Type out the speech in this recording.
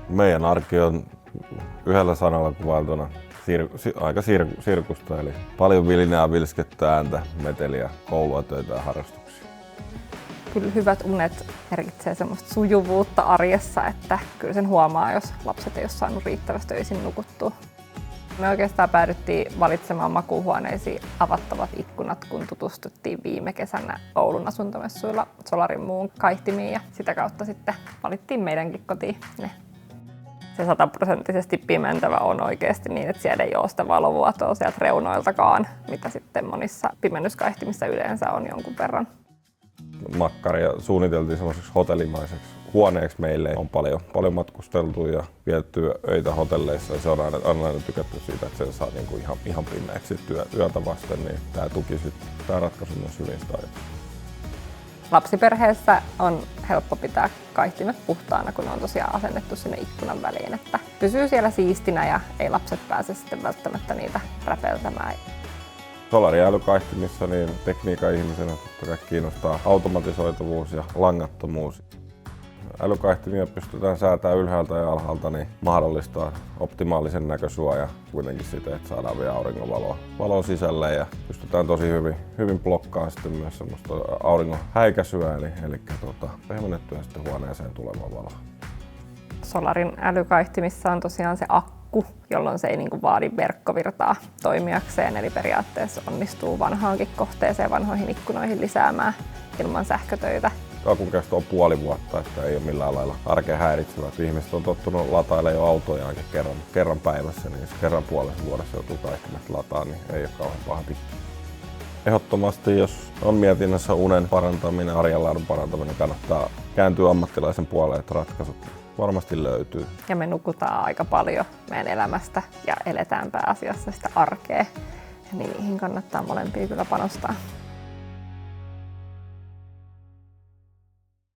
Meidän arki on yhdellä sanalla kuvailtuna aika sirkusta, eli paljon vilinää, vilskettä, ääntä, meteliä, koulua, töitä ja harrastuksia. Kyllä hyvät unet merkitsee semmoista sujuvuutta arjessa, että kyllä sen huomaa, jos lapset ei ole saanut riittävästi öisin nukuttua. Me oikeastaan päädyttiin valitsemaan makuuhuoneisiin avattavat ikkunat, kun tutustuttiin viime kesänä Oulun asuntomessuilla Solarin muun kaihtimiin ja sitä kautta sitten valittiin meidänkin kotiin ne. Se 100% pimentävä on oikeasti niin, että siellä ei ole sitä valovuotoa sieltä reunoiltakaan, mitä sitten monissa pimennyskaihtimissa yleensä on jonkun verran. Makkaria suunniteltiin semmoiseksi hotellimaiseksi huoneeksi meille. On paljon matkusteltu ja vietetty öitä hotelleissa ja se on aina tykätty siitä, että sen saa niinku ihan pimeäksi yötä vasten, niin tämä ratkaisu myös hyvin sitä ajatella. Lapsiperheessä on helppo pitää kaihtimet puhtaana, kun ne on tosiaan asennettu sinne ikkunan väliin, että pysyy siellä siistinä ja ei lapset pääse sitten välttämättä niitä räpeltämään. Solarin älykaihtimissa niin tekniikan ihmisenä totta kai kiinnostaa automatisoitavuus ja langattomuus. Älykaihtimia pystytään säätämään ylhäältä ja alhaalta, niin mahdollistaa optimaalisen näkösuoja kuitenkin siten, että saadaan vielä auringonvaloa sisälle ja pystytään tosi hyvin blokkaamaan sitten myös semmoista auringon häikäisyä, eli pehmennettyä sitten huoneeseen tulevaa valoa. Solarin älykaihtimissa on tosiaan se akku, jolloin se ei vaadi verkkovirtaa toimijakseen, eli periaatteessa onnistuu vanhaankin kohteeseen, vanhoihin ikkunoihin lisäämään ilman sähkötöitä. Akun kesto on puoli vuotta, että ei ole millään lailla arkeen häiritsevää. Ihmiset on tottunut latailemaan jo autojaankin kerran päivässä, niin kerran puolessa vuodessa joutuu kaihtimet lataa, niin ei ole kauhean paha pitää. Ehdottomasti, jos on mietinnässä unen parantaminen, arjen laadun parantaminen, kannattaa kääntyä ammattilaisen puoleen, että ratkaisut varmasti löytyy. Ja me nukutaan aika paljon meidän elämästä ja eletään pääasiassa sitä arkea, niin niihin kannattaa molempia kyllä panostaa.